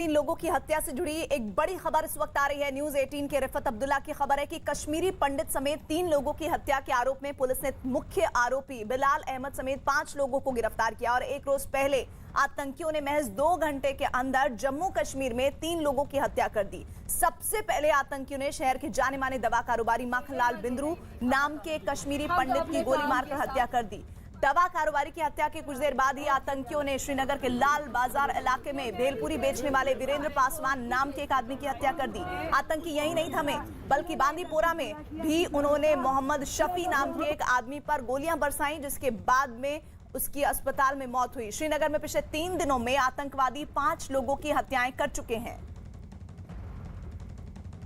तीन लोगों की हत्या से जुड़ी एक बड़ी खबर इस वक्त आ रही है। न्यूज 18 के रिफत अब्दुल्ला की खबर है कि कश्मीरी पंडित समेत 3 लोगों की हत्या के आरोप में पुलिस ने मुख्य आरोपी बिलाल अहमद समेत 5 लोगों को गिरफ्तार किया और एक रोज पहले आतंकियों ने महज 2 घंटे के अंदर जम्मू कश्मीर में 3 लोगों की हत्या कर दी। सबसे पहले आतंकियों ने शहर के जाने माने दवा कारोबारी माखनलाल बिंद्रू नाम के कश्मीरी पंडित की गोली मारकर हत्या कर दी। दवा कारोबारी की हत्या के कुछ देर बाद ही आतंकियों ने श्रीनगर के लाल बाजार इलाके में भेलपुरी बेचने वाले वीरेंद्र पासवान नाम के एक आदमी की हत्या कर दी। आतंकी यही नहीं थमे बल्कि बांदीपोरा में भी उन्होंने मोहम्मद शफी नाम के एक आदमी पर गोलियां बरसाई, जिसके बाद में उसकी अस्पताल में मौत हुई। श्रीनगर में पिछले 3 दिनों में आतंकवादी 5 लोगों की हत्याएं कर चुके हैं।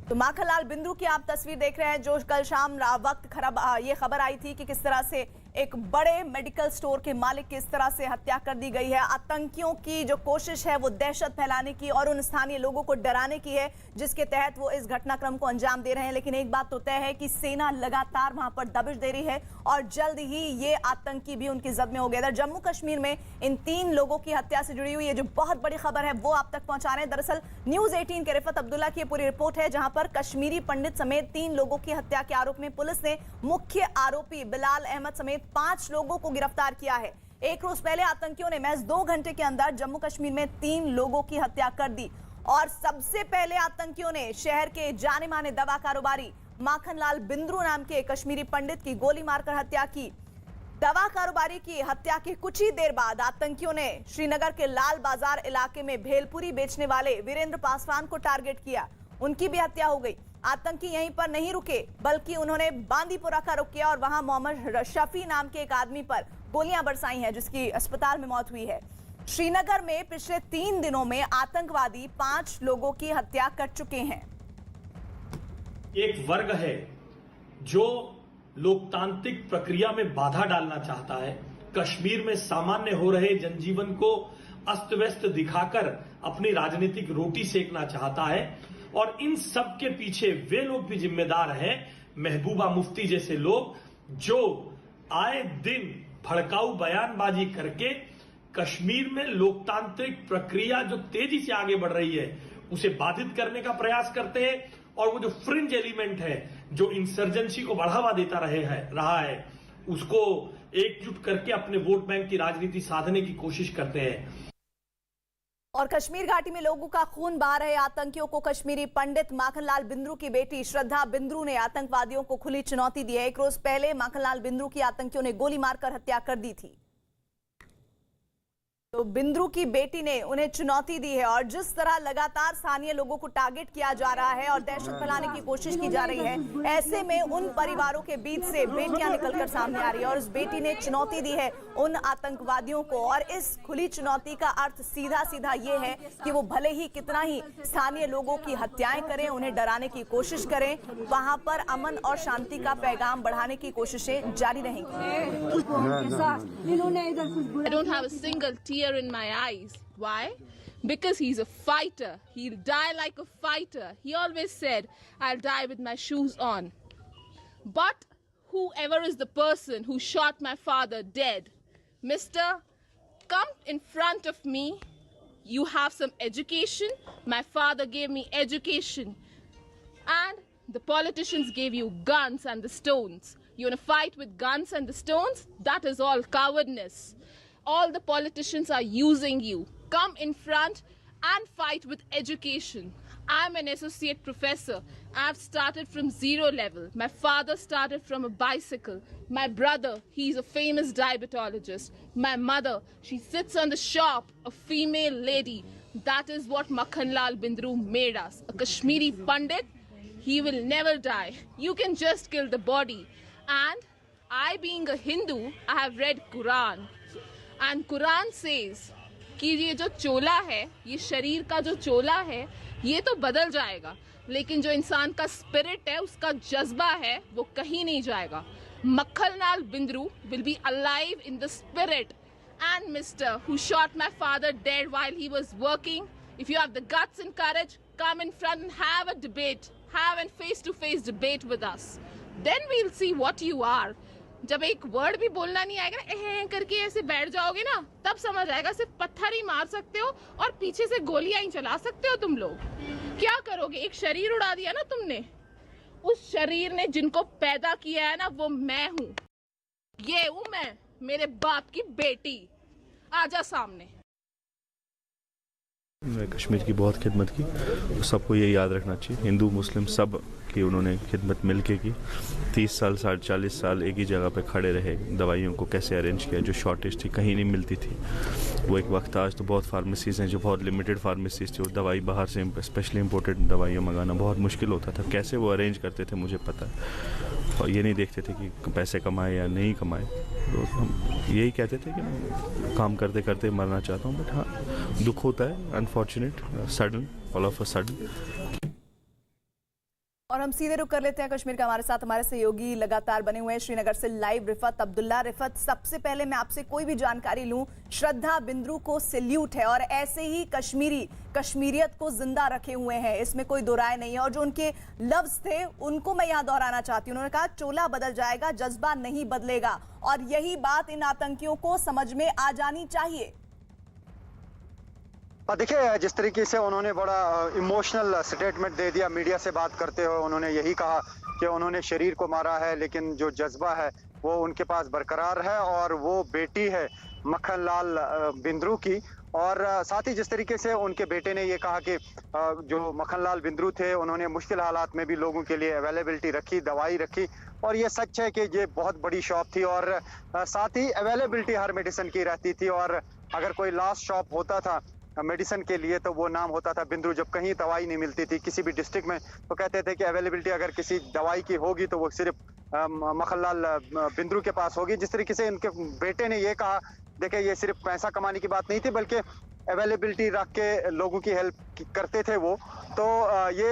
तो माखनलाल बिंद्रू की आप तस्वीर देख रहे हैं, जो कल शाम वक्त ये खबर आई थी कि किस तरह से एक बड़े मेडिकल स्टोर के मालिक की इस तरह से हत्या कर दी गई है। आतंकियों की जो कोशिश है वो दहशत फैलाने की और उन स्थानीय लोगों को डराने की है, जिसके तहत वो इस घटनाक्रम को अंजाम दे रहे हैं। लेकिन एक बात तो तय है कि सेना लगातार वहां पर दबिश दे रही है और जल्द ही ये आतंकी भी उनकी जद में हो गया। जम्मू कश्मीर में इन 3 लोगों की हत्या से जुड़ी हुई ये जो बहुत बड़ी खबर है वो आप तक पहुंचा रहे हैं। दरअसल न्यूज 18 के रिफत अब्दुल्ला की पूरी रिपोर्ट है, जहां पर कश्मीरी पंडित समेत 3 लोगों की हत्या के आरोप में पुलिस ने मुख्य आरोपी बिलाल अहमद समेत 5 लोगों को गिरफ्तार किया है। एक रोज पहले आतंकियों ने महज 2 घंटे के अंदर जम्मू कश्मीर में 3 लोगों की हत्या कर दी और सबसे पहले आतंकियों ने शहर के जाने माने दवा कारोबारी माखनलाल बिंद्रू नाम के कश्मीरी पंडित की गोली मारकर हत्या की। दवा कारोबारी की हत्या के कुछ ही देर बाद आतंकियों ने श्रीनगर के लाल बाजार इलाके में भेलपुरी बेचने वाले वीरेंद्र पासवान को टारगेट किया, उनकी भी हत्या हो गई। आतंकी यहीं पर नहीं रुके बल्कि उन्होंने बांदीपोरा का रुख किया और वहां मोहम्मद शफी नाम के एक आदमी पर गोलियां बरसाई हैं, जिसकी अस्पताल में मौत हुई है। श्रीनगर में पिछले 3 दिनों में आतंकवादी 5 लोगों की हत्या कर चुके हैं। एक वर्ग है जो लोकतांत्रिक प्रक्रिया में बाधा डालना चाहता है, कश्मीर में सामान्य हो रहे जनजीवन को अस्त व्यस्त दिखाकर अपनी राजनीतिक रोटी सेकना चाहता है और इन सब के पीछे वे लोग भी जिम्मेदार हैं, महबूबा मुफ्ती जैसे लोग, जो आए दिन भड़काऊ बयानबाजी करके कश्मीर में लोकतांत्रिक प्रक्रिया जो तेजी से आगे बढ़ रही है उसे बाधित करने का प्रयास करते हैं और वो जो फ्रिंज एलिमेंट है जो इंसर्जेंसी को बढ़ावा देता रहा है उसको एकजुट करके अपने वोट बैंक की राजनीति साधने की कोशिश करते हैं। और कश्मीर घाटी में लोगों का खून बहा रहे आतंकियों को कश्मीरी पंडित माखनलाल बिंद्रू की बेटी श्रद्धा बिंद्रू ने आतंकवादियों को खुली चुनौती दी है। एक रोज पहले माखनलाल बिंद्रू की आतंकियों ने गोली मारकर हत्या कर दी थी। तो बिंद्रू की बेटी ने उन्हें चुनौती दी है और जिस तरह लगातार स्थानीय लोगों को टारगेट किया जा रहा है और दहशत फैलाने की कोशिश की जा रही है, ऐसे में उन परिवारों के बीच से बेटियां निकलकर सामने आ रही है और उस बेटी ने चुनौती दी है उन आतंकवादियों को। और इस खुली चुनौती का अर्थ सीधा सीधा ये है कि वो भले ही कितना ही स्थानीय लोगों की हत्याएं करें, उन्हें डराने की कोशिश करें, वहां पर अमन और शांति का पैगाम बढ़ाने की कोशिशें जारी रहेंगी। in my eyes. Why? Because he's a fighter. He'll die like a fighter. He always said, I'll die with my shoes on. But whoever is the person who shot my father dead, mister, come in front of me. You have some education. My father gave me education. And the politicians gave you guns and the stones. You want to fight with guns and the stones? That is all cowardness. All the politicians are using you. Come in front and fight with education. I'm an associate professor. I've started from 0 level. My father started from a bicycle. My brother, he's a famous diabetologist. My mother, she sits on the shop, a female lady. That is what Makhanlal Bindru made us. A Kashmiri Pandit, he will never die. You can just kill the body. And I, being a Hindu, I have read Quran. And Quran says कि ये जो चोला है, ये शरीर का जो चोला है, ये तो बदल जाएगा, लेकिन जो इंसान का स्पिरिट है, उसका जज्बा है, वो कहीं नहीं जाएगा। Makhanlal Bindru will be alive in the spirit. And mister who shot my father dead while he was working, if you have the guts and courage, come in front and have a debate. Have a face-to-face debate with us. Then we'll see what you are. जब एक word भी बोलना नहीं आएगा ना, एह करके ऐसे बैठ जाओगे ना, तब समझ आएगा सिर्फ पत्थर ही मार सकते हो और पीछे से गोलियां ही चला सकते हो तुम लोग। क्या करोगे? एक शरीर उड़ा दिया ना तुमने, उस शरीर ने जिनको पैदा किया है ना, वो मैं हूं, ये हूं मैं, मेरे बाप की बेटी। आजा सामने। उन्होंने कश्मीर की बहुत खिदमत की, सबको ये याद रखना चाहिए, हिंदू मुस्लिम सब की उन्होंने खिदमत मिलके की। 30 साल 40 साल एक ही जगह पे खड़े रहे, दवाइयों को कैसे अरेंज किया, जो शॉर्टेज थी कहीं नहीं मिलती थी वो एक वक्त था। आज तो बहुत फार्मेसीज़ हैं जो बहुत लिमिटेड फार्मेसीज थी, और दवाई बाहर से स्पेशली इम्पोर्टेड दवाइयाँ मंगाना बहुत मुश्किल होता था। कैसे वो अरेंज करते थे मुझे पता है, और ये नहीं देखते थे कि पैसे कमाए या नहीं कमाए, तो हम यही कहते थे कि काम करते करते मरना चाहता हूँ। बट हाँ, दुख होता है, unfortunate, sudden, all of a sudden. और हम सीधे रुक कर लेते हैं कश्मीर का। हमारे साथ हमारे सहयोगी लगातार बने हुए हैं श्रीनगर से लाइव, रिफत अब्दुल्ला। रिफत, सबसे पहले मैं आपसे कोई भी जानकारी लूं, श्रद्धा बिंद्रू को सैल्यूट है और ऐसे ही कश्मीरियत को जिंदा रखे हुए हैं, इसमें कोई दो राय नहीं है। और जो उनके लफ्ज थे उनको मैं यहाँ दोहराना चाहती हूँ। उन्होंने कहा चोला बदल जाएगा, जज्बा नहीं बदलेगा, और यही बात इन आतंकियों को समझ में आ जानी चाहिए। देखिए, जिस तरीके से उन्होंने बड़ा इमोशनल स्टेटमेंट दे दिया मीडिया से बात करते हुए, उन्होंने यही कहा कि उन्होंने शरीर को मारा है लेकिन जो जज्बा है वो उनके पास बरकरार है, और वो बेटी है मक्खन लाल बिंद्रू की। और साथ ही जिस तरीके से उनके बेटे ने ये कहा कि जो मक्खन लाल बिंद्रू थे उन्होंने मुश्किल हालात में भी लोगों के लिए अवेलेबिलिटी रखी, दवाई रखी, और ये सच है कि ये बहुत बड़ी शॉप थी, और साथ ही अवेलेबिलिटी हर मेडिसिन की रहती थी। और अगर कोई लास्ट शॉप होता था मेडिसिन के लिए तो वो नाम होता था बिंद्रू। जब कहीं दवाई नहीं मिलती थी किसी भी डिस्ट्रिक्ट में, तो कहते थे कि अवेलेबिलिटी अगर किसी दवाई की होगी तो वो सिर्फ मक्खनलाल बिंद्रू के पास होगी। जिस तरीके से इनके बेटे ने ये कहा, देखिए ये सिर्फ पैसा कमाने की बात नहीं थी, बल्कि अवेलेबिलिटी रख के लोगों की हेल्प करते थे वो। तो ये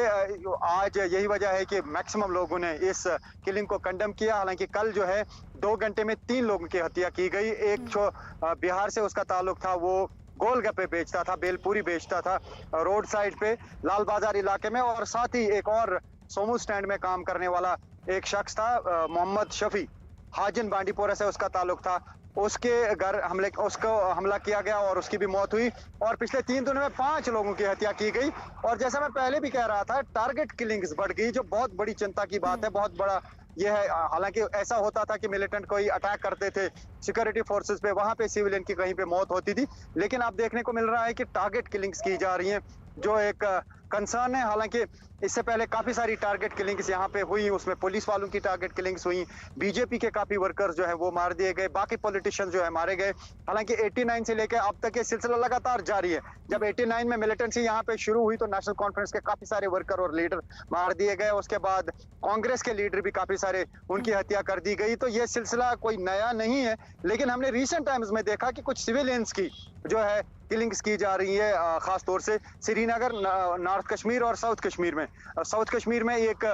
आज यही वजह है कि मैक्सिमम लोगों ने इस किलिंग को कंडेम किया। हालांकि कल जो है 2 घंटे में 3 लोगों की हत्या की गई। एक जो बिहार से उसका ताल्लुक था, वो गोलगप्पे बेचता था, बेलपूरी बेचता था रोड साइड पे लाल बाजार इलाके में, और साथ ही एक और सोमू स्टैंड में काम करने वाला एक शख्स था मोहम्मद शफी, हाजिन बांडीपोरा से उसका ताल्लुक था। उसके घर उसको हमला किया गया और उसकी भी मौत हुई, और पिछले 3 दिनों में 5 लोगों की हत्या की गई। और जैसा मैं पहले भी कह रहा था, टारगेट किलिंग्स बढ़ गई, जो बहुत बड़ी चिंता की बात है, बहुत बड़ा ये है। हालांकि ऐसा होता था कि मिलिटेंट कोई अटैक करते थे सिक्योरिटी फोर्सेस पे, वहां पे सिविलियन की कहीं पे मौत होती थी, लेकिन अब देखने को मिल रहा है कि टारगेट किलिंग्स की जा रही हैं, जो एक कंसर्न है। हालांकि इससे पहले काफी सारी टारगेट किलिंग्स यहाँ पे हुई, उसमें पुलिस वालों की टारगेट किलिंग्स हुई, बीजेपी के काफी वर्कर्स जो है वो मार दिए गए, बाकी पॉलिटिशियन जो है मारे गए। हालांकि 89 से लेकर अब तक ये सिलसिला लगातार जारी है। जब 89 में मिलिटेंसी यहाँ पे शुरू हुई तो नेशनल कॉन्फ्रेंस के काफी सारे वर्कर और लीडर मार दिए गए, उसके बाद कांग्रेस के लीडर भी काफी सारे उनकी हत्या कर दी गई। तो ये सिलसिला कोई नया नहीं है, लेकिन हमने रिसेंट टाइम्स में देखा कि कुछ सिविलियंस की जो है किलिंग्स की जा रही है, खास तौर से श्रीनगर, नॉर्थ कश्मीर और साउथ कश्मीर में। साउथ कश्मीर में एक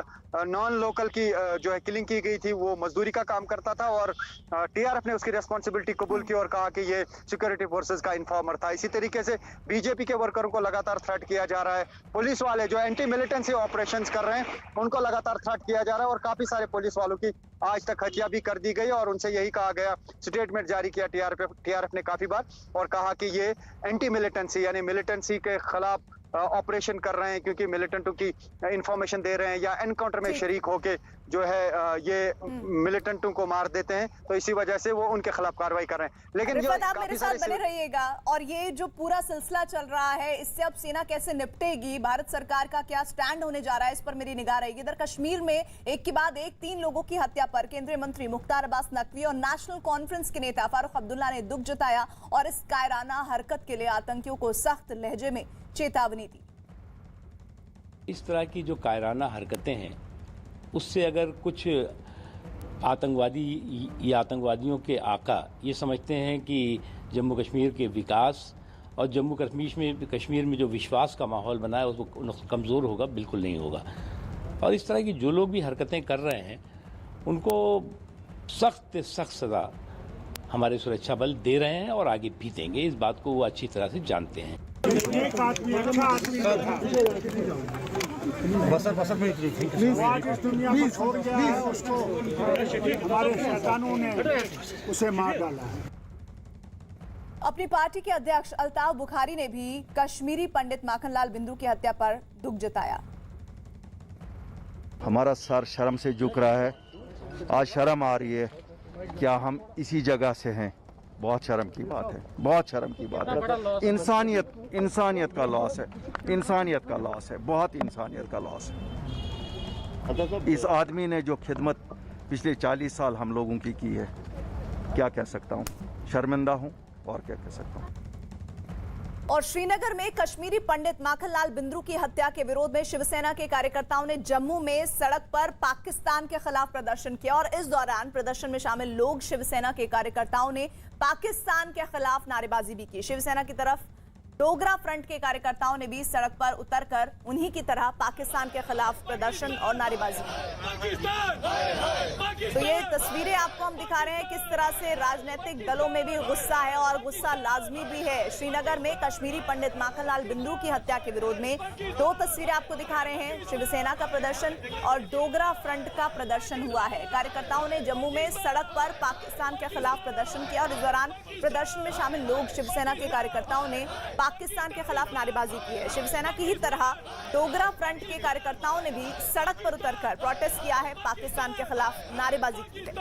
नॉन लोकल की जो है किलिंग की गई थी, वो मजदूरी का काम करता था, और टीआरएफ ने उसकी रिस्पॉन्सिबिलिटी कबूल की और कहा कि ये सिक्योरिटी फोर्सेस का इन्फॉर्मर था। इसी तरीके से बीजेपी के वर्करों को लगातार थ्रेट किया जा रहा है, पुलिस वाले जो एंटी मिलिटेंसी ऑपरेशंस कर रहे हैं उनको लगातार थ्रेट किया जा रहा है, और काफी सारे पुलिस वालों की आज तक हत्या भी कर दी गई। और उनसे यही कहा गया, स्टेटमेंट जारी किया टीआरएफ ने काफी बार, और कहा कि ये एंटी मिलिटेंसी यानी मिलिटेंसी के खिलाफ ऑपरेशन कर रहे हैं, क्योंकि मिलिटेंटों की इंफॉर्मेशन दे रहे हैं या एनकाउंटर में शरीक होके जो है ये मिलिटेंटों को मार देते हैं, तो इसी वजह से वो उनके खिलाफ कार्रवाई कर रहे हैं। लेकिन जो आप मेरे साथ बने रहिएगा, और ये जो पूरा सिलसिला चल रहा है इससे अब सेना कैसे निपटेगी, भारत सरकार का क्या स्टैंड होने जा रहा है, इस पर मेरी निगाह रहेगी। इधर कश्मीर में एक के बाद एक 3 लोगों की हत्या पर केंद्रीय मंत्री मुख्तार अब्बास नकवी और नेशनल कॉन्फ्रेंस के नेता फारूक अब्दुल्ला ने दुख जताया, और इस कायराना हरकत के लिए आतंकियों को सख्त लहजे में चेतावनी दी। इस तरह की जो कायराना हरकतें हैं, उससे अगर कुछ आतंकवादी या आतंकवादियों के आका ये समझते हैं कि जम्मू कश्मीर के विकास और जम्मू कश्मीर में जो विश्वास का माहौल बना है उसको कमज़ोर होगा, बिल्कुल नहीं होगा। और इस तरह की जो लोग भी हरकतें कर रहे हैं उनको सख्त सज़ा हमारे सुरक्षा बल दे रहे हैं और आगे भी देंगे, इस बात को वो अच्छी तरह से जानते हैं। आज इस दुनिया में छोड़ गया है, उसको हमारे शैतानों ने उसे मार डाला है। अपनी पार्टी के अध्यक्ष अल्ताफ बुखारी ने भी कश्मीरी पंडित माखनलाल बिंद्रू की हत्या पर दुख जताया। हमारा सर शर्म से झुक रहा है, आज शर्म आ रही है, क्या हम इसी जगह से हैं। बहुत शर्म की बात है, बहुत शर्म की बात है। इंसानियत का लॉस है, इंसानियत का लॉस है, बहुत इंसानियत का लॉस है। इस आदमी ने जो खिदमत पिछले 40 साल हम लोगों की है, क्या कह सकता हूँ, शर्मिंदा हूँ और क्या कह सकता हूँ। और श्रीनगर में कश्मीरी पंडित माखनलाल बिंद्रू की हत्या के विरोध में शिवसेना के कार्यकर्ताओं ने जम्मू में सड़क पर पाकिस्तान के खिलाफ प्रदर्शन किया और इस दौरान प्रदर्शन में शामिल लोग शिवसेना के कार्यकर्ताओं ने पाकिस्तान के खिलाफ नारेबाजी भी की। शिवसेना की तरफ डोगरा फ्रंट के कार्यकर्ताओं ने भी सड़क पर उतरकर उन्हीं की तरह पाकिस्तान के खिलाफ प्रदर्शन और नारेबाजी की। तो ये तस्वीरें आपको हम दिखा रहे हैं किस तरह से राजनीतिक दलों में भी गुस्सा है और गुस्सा लाजमी भी है। श्रीनगर में कश्मीरी पंडित माखनलाल बिंद्रू की हत्या के विरोध में 2 तस्वीरें आपको दिखा रहे हैं, शिवसेना का प्रदर्शन और डोगरा फ्रंट का प्रदर्शन हुआ है। कार्यकर्ताओं ने जम्मू में सड़क पर पाकिस्तान के खिलाफ प्रदर्शन किया और इस दौरान प्रदर्शन में शामिल लोग शिवसेना के कार्यकर्ताओं ने पाकिस्तान के खिलाफ नारेबाजी की है। शिवसेना की ही तरह डोगरा फ्रंट के कार्यकर्ताओं ने भी सड़क पर उतरकर प्रोटेस्ट किया है, पाकिस्तान के खिलाफ नारेबाजी की है।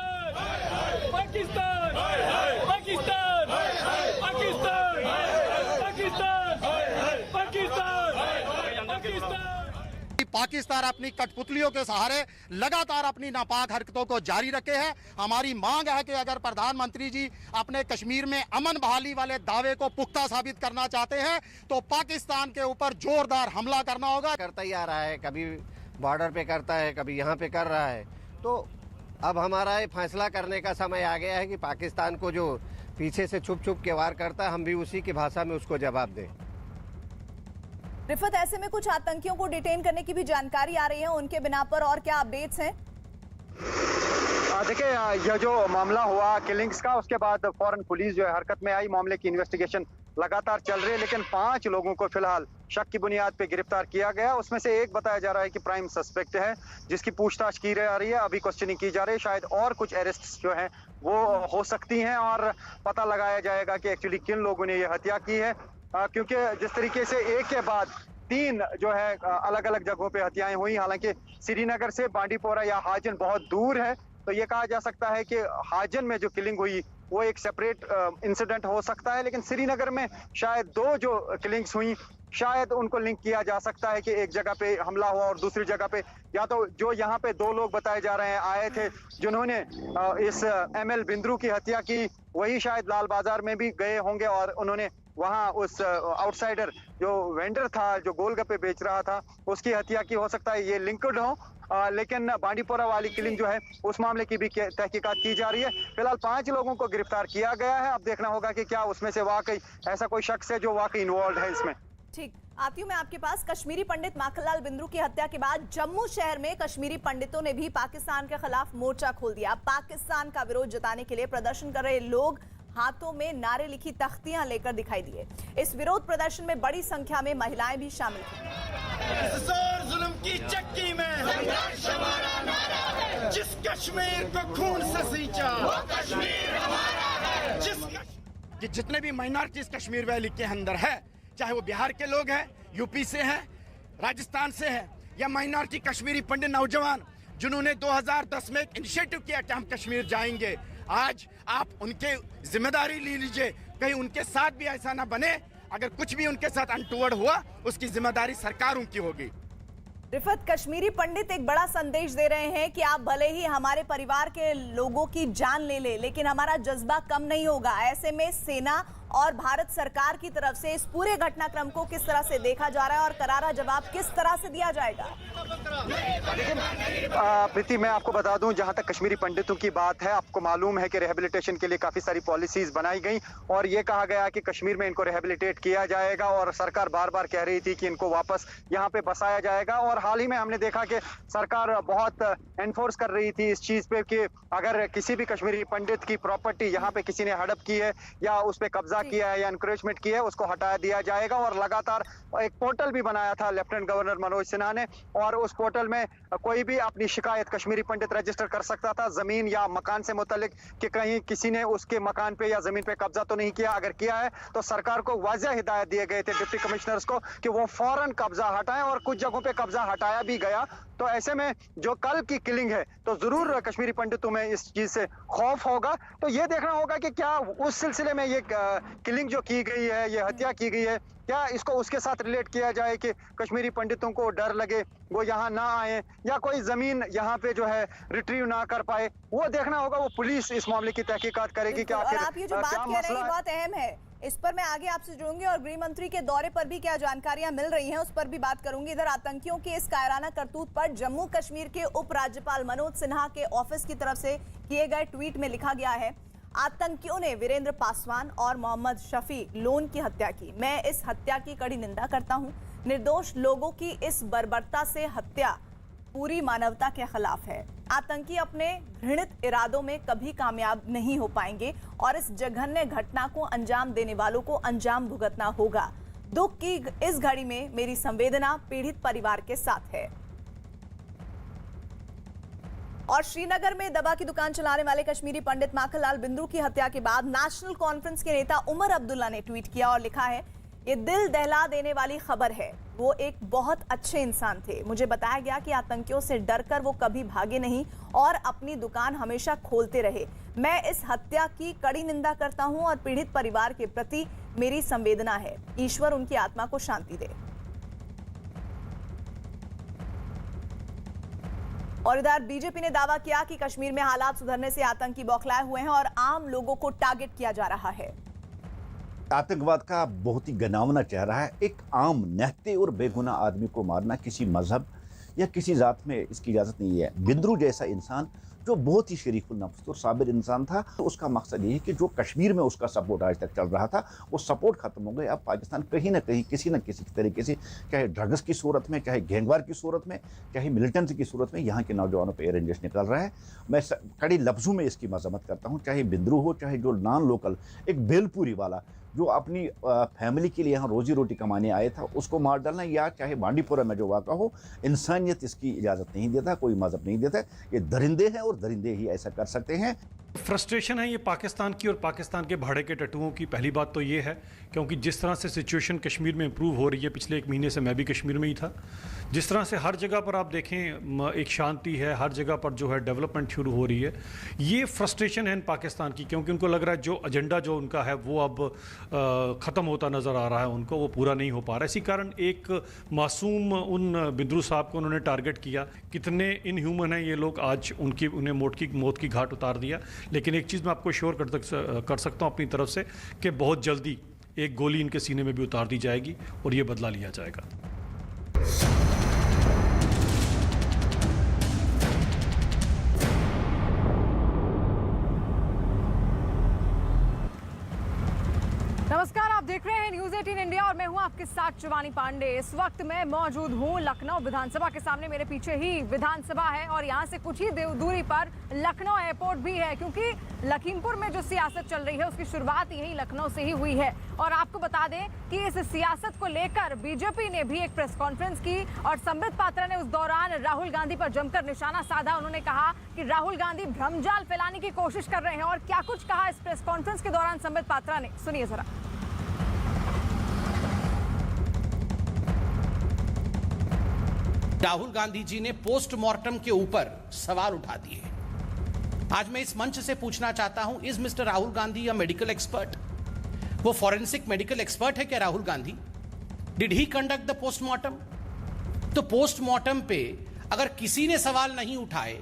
पाकिस्तान अपनी कठपुतलियों के सहारे लगातार अपनी नापाक हरकतों को जारी रखे हैं। हमारी मांग है कि अगर प्रधानमंत्री जी अपने कश्मीर में अमन बहाली वाले दावे को पुख्ता साबित करना चाहते हैं तो पाकिस्तान के ऊपर जोरदार हमला करना होगा। करता ही आ रहा है, कभी बॉर्डर पे करता है, कभी यहाँ पे कर रहा है। तो अब हमारा ये फैसला करने का समय आ गया है कि पाकिस्तान को जो पीछे से छुप छुप के वार करता है, हम भी उसी की भाषा में उसको जवाब दें। रिफत, ऐसे में कुछ आतंकियों को डिटेन करने की भी जानकारी आ रही है, उनके बिना पर और क्या अपडेट्स हैं? देखिए, यह जो मामला हुआ किलिंग्स का, उसके बाद फौरन पुलिस जो है हरकत में आई। मामले की इन्वेस्टिगेशन लगातार चल रही है, लेकिन 5 लोगों को फिलहाल शक की बुनियाद पे गिरफ्तार किया गया। उसमें से एक बताया जा रहा है कि प्राइम सस्पेक्ट है, जिसकी पूछताछ की जा रही है, अभी क्वेश्चनिंग की जा रही है। शायद और कुछ अरेस्ट जो है वो हो सकती हैं और पता लगाया जाएगा कि एक्चुअली किन लोगों ने ये हत्या की है, क्योंकि जिस तरीके से एक के बाद 3 जो है अलग अलग जगहों पे हत्याएं हुई। हालांकि श्रीनगर से बांडीपोरा या हाजन बहुत दूर है, तो ये कहा जा सकता है कि हाजन में जो किलिंग हुई वो एक सेपरेट इंसिडेंट हो सकता है, लेकिन श्रीनगर में शायद 2 जो किलिंग्स हुई, शायद उनको लिंक किया जा सकता है कि एक जगह पे हमला हुआ और दूसरी जगह पे, या तो जो यहाँ पे 2 लोग बताए जा रहे हैं आए थे जिन्होंने इस ML बिंद्रू की हत्या की, वही शायद लाल बाजार में भी गए होंगे और उन्होंने वहां उस आउटसाइडर जो वेंडर था, जो गोलगप्पे बेच रहा था, उसकी हत्या की। हो सकता है ये लिंक्ड हो, लेकिन बांडीपोरा वाली किलिंग जो है उस मामले की भी तहकीकात की जा रही है। फिलहाल 5 लोगों को गिरफ्तार किया गया है। अब देखना होगा कि क्या उसमें से वाकई ऐसा कोई शख्स है जो वाकई इन्वॉल्व है इसमें। ठीक, आती हूँ मैं आपके पास। कश्मीरी पंडित माखनलाल बिंद्रू की हत्या के बाद जम्मू शहर में कश्मीरी पंडितों ने भी पाकिस्तान के खिलाफ मोर्चा खोल दिया। पाकिस्तान का विरोध जताने के लिए प्रदर्शन कर रहे लोग हाथों में नारे लिखी तख्तियां लेकर दिखाई दिए। इस विरोध प्रदर्शन में बड़ी संख्या में महिलाएं भी शामिल थीं। जुल्म की चक्की में संघर्ष हमारा नारा है, जिस कश्मीर को खून से सींचा वो कश्मीर हमारा है। कि जितने भी माइनॉरिटीज कश्मीर वैली के अंदर है, चाहे वो बिहार के लोग हैं, यूपी से हैं, राजस्थान से हैं, या माइनॉरिटी कश्मीरी पंडित नौजवान जिन्होंने 2010 में एक इनिशिएटिव किया कि हम कश्मीर जाएंगे, आज आप उनके जिम्मेदारी ले लीजिए, कहीं उनके साथ भी ऐसा ना बने। अगर कुछ भी उनके साथ अनटूवर्ड हुआ, उसकी जिम्मेदारी सरकारों की होगी। रिफत, कश्मीरी पंडित एक बड़ा संदेश दे रहे हैं कि आप भले ही हमारे परिवार के लोगों की जान ले ले, लेकिन हमारा जज्बा कम नहीं होगा। ऐसे में सेना और भारत सरकार की तरफ से इस पूरे घटनाक्रम को किस तरह से देखा जा रहा है और करारा जवाब किस तरह से दिया जाएगा? प्रीति, मैं आपको बता दूं, जहां तक कश्मीरी पंडितों की बात है, आपको मालूम है कि रिहेबिलिटेशन के लिए काफी सारी पॉलिसीज बनाई गई और ये कहा गया कि कश्मीर में इनको रिहेबिलिटेट किया जाएगा और सरकार बार बार कह रही थी कि इनको वापस यहाँ पे बसाया जाएगा। और हाल ही में हमने देखा कि सरकार बहुत एनफोर्स कर रही थी इस चीज पे कि अगर किसी भी कश्मीरी पंडित की प्रॉपर्टी यहाँ पे किसी ने हड़प की है या उस पे कब्जा कब्जा किया है या एनक्रोचमेंट की है उसको हटा दिया जाएगा। और लगातार एक पोर्टल भी बनाया था लेफ्टिनेंट गवर्नर मनोज सिन्हा ने, और उस पोर्टल में कोई भी अपनी शिकायत कश्मीरी पंडित रजिस्टर कर सकता था जमीन या मकान से मुतालिक कि कहीं किसी ने उसके मकान पे या जमीन पे कब्जा तो नहीं किया। अगर किया है तो सरकार को वाज़ेह हिदायत दिए गए थे डिप्टी कमिश्नर्स को कि वो फौरन कब्जा हटाएं, और कुछ जगहों पे कब्जा हटाया भी गया। तो ऐसे में जो कल की किलिंग है तो जरूर कश्मीरी पंडितों में इस चीज से खौफ होगा। तो ये देखना होगा कि क्या उस सिलसिले में ये किलिंग जो की गई है, ये हत्या की गई है, क्या इसको उसके साथ रिलेट किया जाए कि कश्मीरी पंडितों को डर लगे, वो यहाँ ना आए, या कोई जमीन यहाँ पे जो है रिट्रीव ना कर पाए, वो देखना होगा। वो पुलिस इस मामले की तहकीकात करेगी कि आखिर आप ये जो बात कह रहे हैं बहुत अहम है, इस पर मैं आगे आपसे जुड़ूंगी और गृह मंत्री के दौरे पर भी क्या जानकारियां मिल रही हैं उस पर भी बात करूंगी। इधर आतंकियों की इस कायराना करतूत पर जम्मू कश्मीर के उपराज्यपाल मनोज सिन्हा के ऑफिस की तरफ से किए गए ट्वीट में लिखा गया है, आतंकियों ने वीरेंद्र पासवान और मोहम्मद शफी लोन की हत्या की। मैं इस हत्या की कड़ी निंदा करता हूं। निर्दोष लोगों की इस बर्बरता से हत्या पूरी मानवता के खिलाफ है। आतंकी अपने घृणित इरादों में कभी कामयाब नहीं हो पाएंगे और इस जघन्य घटना को अंजाम देने वालों को अंजाम भुगतना होगा। दुख की इस घड़ी में मेरी संवेदना पीड़ित परिवार के साथ है। और श्रीनगर में दवा की दुकान चलाने वाले कश्मीरी पंडित माखनलाल बिंद्रू की हत्या के बाद नेशनल कॉन्फ्रेंस के नेता उमर अब्दुल्ला ने ट्वीट किया और लिखा है, ये दिल दहला देने वाली खबर है। वो एक बहुत अच्छे इंसान थे। मुझे बताया गया कि आतंकियों से डरकर वो कभी भागे नहीं और अपनी दुकान हमेशा खोलते रहे। मैं इस हत्या की कड़ी निंदा करता हूं और पीड़ित परिवार के प्रति मेरी संवेदना है। ईश्वर उनकी आत्मा को शांति दे। और इधर बीजेपी ने दावा किया कि कश्मीर में हालात सुधरने से आतंकी बौखलाए हुए हैं और आम लोगों को टारगेट किया जा रहा है। आतंकवाद का बहुत ही घिनौना चेहरा है। एक आम निहत्थे और बेगुनाह आदमी को मारना किसी मजहब या किसी जात में इसकी इजाज़त नहीं है। बिंद्रू जैसा इंसान जो बहुत ही शरीफुल नफ्स और साबिर इंसान था, तो उसका मकसद ये है कि जो कश्मीर में उसका सपोर्ट आज तक चल रहा था वो सपोर्ट खत्म हो गया। अब पाकिस्तान कहीं ना कहीं किसी न किसी तरीके से, चाहे ड्रग्स की सूरत में, चाहे गैंगवार की सूरत में, चाहे मिलिटेंसी की सूरत में, यहाँ के नौजवानों पर एरेंजेस निकल रहा है। मैं कड़ी लफ्ज़ों में इसकी मजम्मत करता हूँ। चाहे बिंद्रू हो, चाहे जो नॉन लोकल एक बेलपुरी वाला जो अपनी फैमिली के लिए यहाँ रोजी रोटी कमाने आया था उसको मार डालना, या चाहे बांडीपुरा में जो वाक़ा हो, इंसानियत इसकी इजाज़त नहीं देता, कोई मज़हब नहीं देता। ये दरिंदे हैं और दरिंदे ही ऐसा कर सकते हैं। फ्रस्ट्रेशन है ये पाकिस्तान की और पाकिस्तान के भाड़े के टट्टुओं की। पहली बात तो ये है क्योंकि जिस तरह से सिचुएशन कश्मीर में इम्प्रूव हो रही है, पिछले 1 महीने से मैं भी कश्मीर में ही था, जिस तरह से हर जगह पर आप देखें एक शांति है, हर जगह पर जो है डेवलपमेंट शुरू हो रही है, ये फ्रस्ट्रेशन है इन पाकिस्तान की, क्योंकि उनको लग रहा है जो एजेंडा जो उनका है वो अब ख़त्म होता नज़र आ रहा है, उनको वो पूरा नहीं हो पा रहा है। इसी कारण एक मासूम उन बिंद्रू साहब को उन्होंने टारगेट किया। कितने इनह्यूमन हैं ये लोग, आज उन्हें मौत की घाट उतार दिया। लेकिन एक चीज़ मैं आपको श्योर कर सकता हूँ अपनी तरफ से कि बहुत जल्दी एक गोली इनके सीने में भी उतार दी जाएगी और ये बदला लिया जाएगा। नमस्कार, आप देख रहे हैं न्यूज़ 18 इंडिया और मैं हूं आपके साथ शिवानी पांडे। इस वक्त मैं मौजूद हूं लखनऊ विधानसभा के सामने। मेरे पीछे ही विधानसभा है और यहां से कुछ ही दूरी पर लखनऊ एयरपोर्ट भी है, क्योंकि लखीमपुर में जो सियासत चल रही है उसकी शुरुआत यही लखनऊ से ही हुई है। और आपको बता दें कि इस सियासत को लेकर बीजेपी ने भी एक प्रेस कॉन्फ्रेंस की और संबित पात्रा ने उस दौरान राहुल गांधी पर जमकर निशाना साधा। उन्होंने कहा कि राहुल गांधी भ्रमजाल फैलाने की कोशिश कर रहे हैं। और क्या कुछ कहा इस प्रेस कॉन्फ्रेंस के दौरान संबित पात्रा ने, सुनिए जरा। राहुल गांधी जी ने पोस्टमार्टम के ऊपर सवाल उठा दिए। आज मैं इस मंच से पूछना चाहता हूं, is mister Rahul Gandhi a medical expert? वो फॉरेंसिक मेडिकल एक्सपर्ट है क्या Rahul Gandhi? Did he conduct the postmortem? तो पोस्टमार्टम पे अगर किसी ने सवाल नहीं उठाए,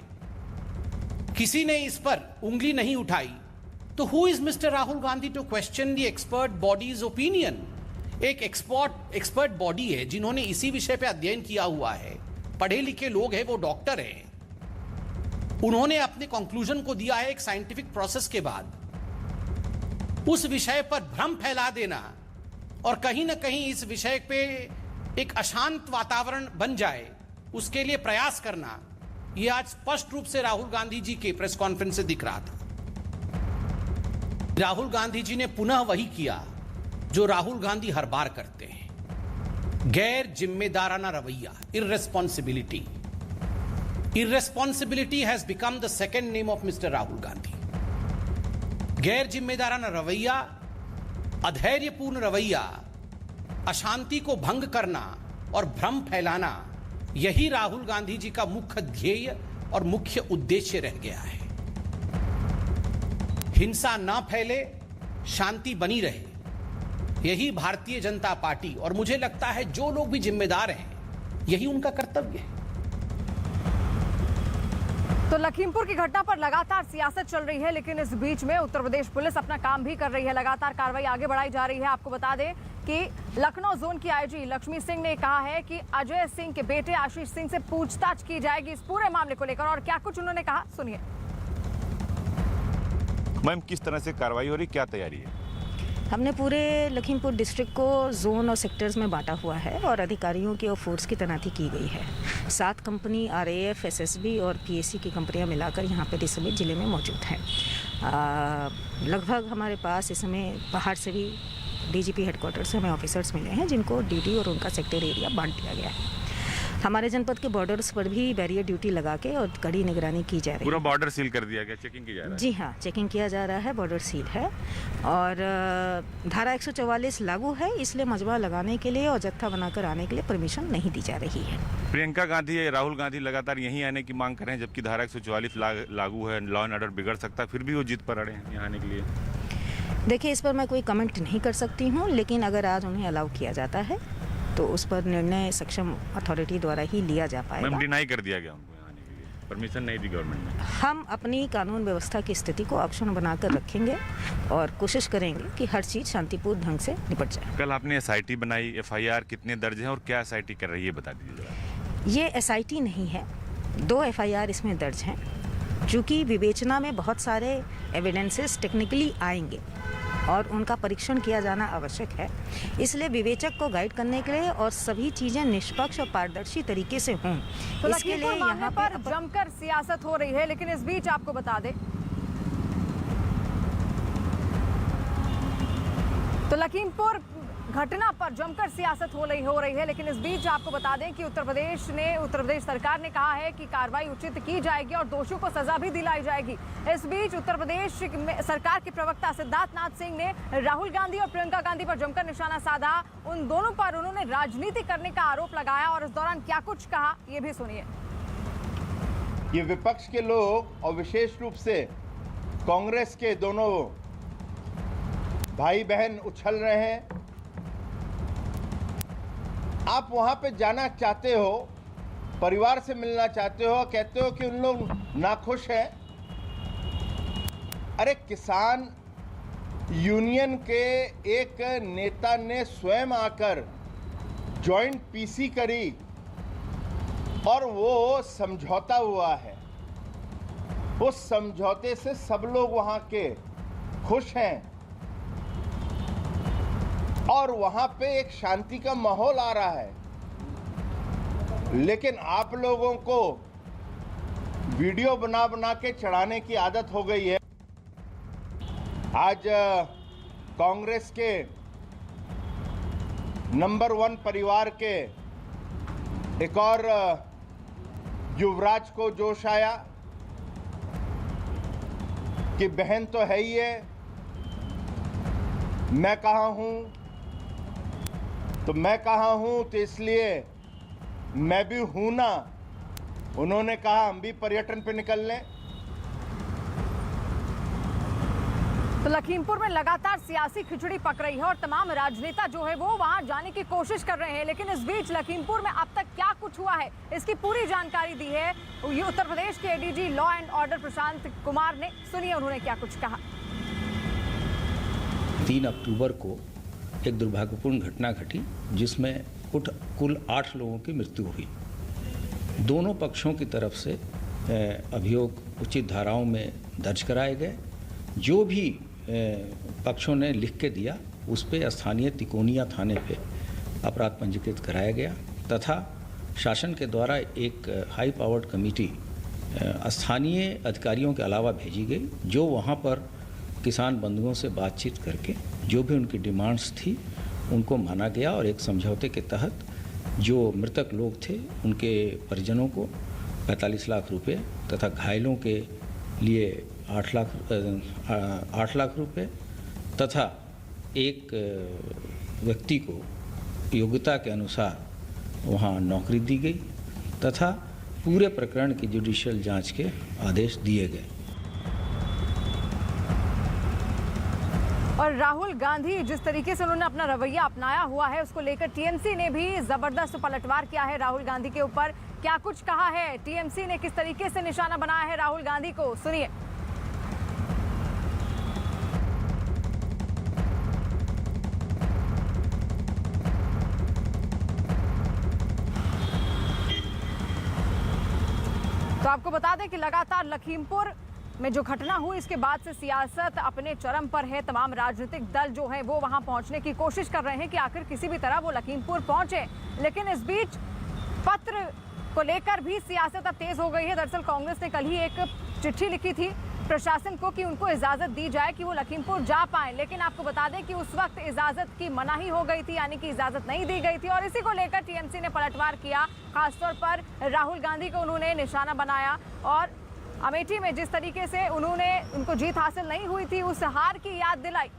किसी ने इस पर उंगली नहीं उठाई, तो who is mister Rahul Gandhi to question the expert bodies opinion? एक एक्सपर्ट बॉडी है जिन्होंने इसी विषय पे अध्ययन किया हुआ है, पढ़े लिखे लोग हैं, वो डॉक्टर हैं। उन्होंने अपने कंक्लूजन को दिया है एक साइंटिफिक प्रोसेस के बाद। उस विषय पर भ्रम फैला देना और कहीं ना कहीं इस विषय पे एक अशांत वातावरण बन जाए, उसके लिए प्रयास करना, यह आज स्पष्ट रूप से राहुल गांधी जी के प्रेस कॉन्फ्रेंस से दिख रहा था। राहुल गांधी जी ने पुनः वही किया जो राहुल गांधी हर बार करते हैं, गैर जिम्मेदाराना रवैया, irresponsibility. Irresponsibility has become the second name of mister Rahul Gandhi. गैर जिम्मेदाराना रवैया, अधैर्यपूर्ण रवैया, अशांति को भंग करना और भ्रम फैलाना, यही राहुल गांधी जी का मुख्य ध्येय और मुख्य उद्देश्य रह गया है। हिंसा ना फैले, शांति बनी रहे, यही भारतीय जनता पार्टी और मुझे लगता है जो लोग भी जिम्मेदार हैं, यही उनका कर्तव्य है। तो लखीमपुर की घटना पर लगातार सियासत चल रही है, लेकिन इस बीच में उत्तर प्रदेश पुलिस अपना काम भी कर रही है। लगातार कार्रवाई आगे बढ़ाई जा रही है। आपको बता दें कि लखनऊ जोन की आईजी लक्ष्मी सिंह ने कहा है कि अजय सिंह के बेटे आशीष सिंह से पूछताछ की जाएगी इस पूरे मामले को लेकर। और क्या कुछ उन्होंने कहा, सुनिए। मैम, किस तरह से कार्रवाई हो रही, क्या तैयारी है? हमने पूरे लखीमपुर डिस्ट्रिक्ट को जोन और सेक्टर्स में बांटा हुआ है और अधिकारियों की और फोर्स की तैनाती की गई है। 7 कंपनी RAF, SSB और PAC की कंपनियां मिलाकर यहाँ पे इस समय ज़िले में मौजूद हैं। लगभग हमारे पास इस समय बाहर से भी DGP हेडक्वार्टर से हमें ऑफिसर्स मिले हैं जिनको DD और उनका सेक्टर एरिया बांट दिया गया है। हमारे जनपद के बॉर्डर्स पर भी बैरियर ड्यूटी लगा के और कड़ी निगरानी की जा रही है। पूरा बॉर्डर सील कर दिया गया, चेकिंग की जा रहा है? जी हाँ, चेकिंग किया जा रहा है, बॉर्डर सील है और धारा 144 लागू है, इसलिए मजबा लगाने के लिए और जत्था बनाकर आने के लिए परमिशन नहीं दी जा रही है। प्रियंका गांधी या राहुल गांधी लगातार यहीं आने की मांग कर रहे हैं, जबकि धारा 144 लागू है, लॉ एंड ऑर्डर बिगड़ सकता है, फिर भी वो जिद पर अड़े हैं यहाँ आने के लिए। देखिए, इस पर मैं कोई कमेंट नहीं कर सकती हूँ, लेकिन अगर आज उन्हें अलाउ किया जाता है तो उस पर निर्णय सक्षम अथॉरिटी द्वारा ही लिया जा पाएगा। मैम, डिनाई कर दिया गया उनको आने के लिए, परमिशन नहीं दी गवर्नमेंट ने। हम अपनी कानून व्यवस्था की स्थिति को अक्षुण्ण बनाकर रखेंगे और कोशिश करेंगे कि हर चीज़ शांतिपूर्ण ढंग से निपट जाए। कल आपने SIT बनाई, FIR कितने दर्ज हैं और क्या SIT कर रही है, बता दीजिए। ये SIT नहीं है, 2 FIR इसमें दर्ज हैं। चूँकि विवेचना में बहुत सारे एविडेंसेस टेक्निकली आएंगे और उनका परीक्षण किया जाना आवश्यक है, इसलिए विवेचक को गाइड करने के लिए और सभी चीजें निष्पक्ष और पारदर्शी तरीके से हों, तो इसके लिए यहाँ पर जमकर सियासत हो रही है। लेकिन इस बीच आपको बता दें, तो लखीमपुर घटना पर जमकर सियासत हो रही है, लेकिन इस बीच आपको बता दें कि उत्तर प्रदेश सरकार ने कहा है कि कार्रवाई उचित की जाएगी और दोषियों को सजा भी दिलाई जाएगी। इस बीच उत्तर प्रदेश सरकार के प्रवक्ता सिद्धार्थ नाथ सिंह ने राहुल गांधी और प्रियंका गांधी पर जमकर निशाना साधा। उन दोनों पर उन्होंने राजनीति करने का आरोप लगाया और इस दौरान क्या कुछ कहा, ये भी सुनिए। ये विपक्ष के लोग और विशेष रूप से कांग्रेस के दोनों भाई बहन उछल रहे हैं। आप वहां पे जाना चाहते हो, परिवार से मिलना चाहते हो, कहते हो कि उन लोग नाखुश हैं। अरे, किसान यूनियन के एक नेता ने स्वयं आकर जॉइंट PC करी और वो समझौता हुआ है। उस समझौते से सब लोग वहां के खुश हैं और वहां पे एक शांति का माहौल आ रहा है। लेकिन आप लोगों को वीडियो बना बना के चढ़ाने की आदत हो गई है। आज कांग्रेस के नंबर 1 परिवार के एक और युवराज को जोश आया कि बहन तो है ही है, मैं कहाँ हूँ, तो मैं कहाँ हूँ तो इसलिए मैं भी हूँ ना। उन्होंने कहा हम भी पर्यटन पे निकल लें। तो लखीमपुर में लगातार सियासी खिचड़ी पक रही है और तमाम राजनेता जो है वो वहां जाने की कोशिश कर रहे हैं। लेकिन इस बीच लखीमपुर में अब तक क्या कुछ हुआ है, इसकी पूरी जानकारी दी है ये उत्तर प्रदेश के ADG law and order Prashant Kumar ने। सुनिए उन्होंने क्या कुछ कहा। 3 अक्टूबर को एक दुर्भाग्यपूर्ण घटना घटी जिसमें कुल 8 लोगों की मृत्यु हुई। दोनों पक्षों की तरफ से अभियोग उचित धाराओं में दर्ज कराए गए। जो भी पक्षों ने लिख के दिया उस पे स्थानीय तिकोनिया थाने पे अपराध पंजीकृत कराया गया तथा शासन के द्वारा एक हाई पावर्ड कमेटी स्थानीय अधिकारियों के अलावा भेजी गई जो वहाँ पर किसान बंधुओं से बातचीत करके जो भी उनकी डिमांड्स थी उनको माना गया और एक समझौते के तहत जो मृतक लोग थे उनके परिजनों को 45 लाख रुपए तथा घायलों के लिए 8 लाख रुपए तथा एक व्यक्ति को योग्यता के अनुसार वहां नौकरी दी गई तथा पूरे प्रकरण की जुडिशियल जांच के आदेश दिए गए। और राहुल गांधी जिस तरीके से उन्होंने अपना रवैया अपनाया हुआ है उसको लेकर टीएमसी ने भी जबरदस्त पलटवार किया है राहुल गांधी के ऊपर। क्या कुछ कहा है टीएमसी ने, किस तरीके से निशाना बनाया है राहुल गांधी को, सुनिए। तो आपको बता दें कि लगातार लखीमपुर में जो घटना हुई इसके बाद से सियासत अपने चरम पर है। तमाम राजनीतिक दल जो है वो वहां पहुंचने की कोशिश कर रहे हैं कि आखिर किसी भी तरह वो लखीमपुर पहुंचे, लेकिन इस बीच पत्र को लेकर भी सियासत अब तेज हो गई है। दरअसल कांग्रेस ने कल ही एक चिट्ठी लिखी थी प्रशासन को कि उनको इजाजत दी जाए कि वो लखीमपुर जा पाए, लेकिन आपको बता दें कि उस वक्त इजाजत की मनाही हो गई थी, यानी कि इजाजत नहीं दी गई थी। और इसी को लेकर टीएमसी ने पलटवार किया, खासतौर पर राहुल गांधी को उन्होंने निशाना बनाया और अमेठी में जिस तरीके से उनको जीत हासिल नहीं हुई थी उस हार की याद दिलाई।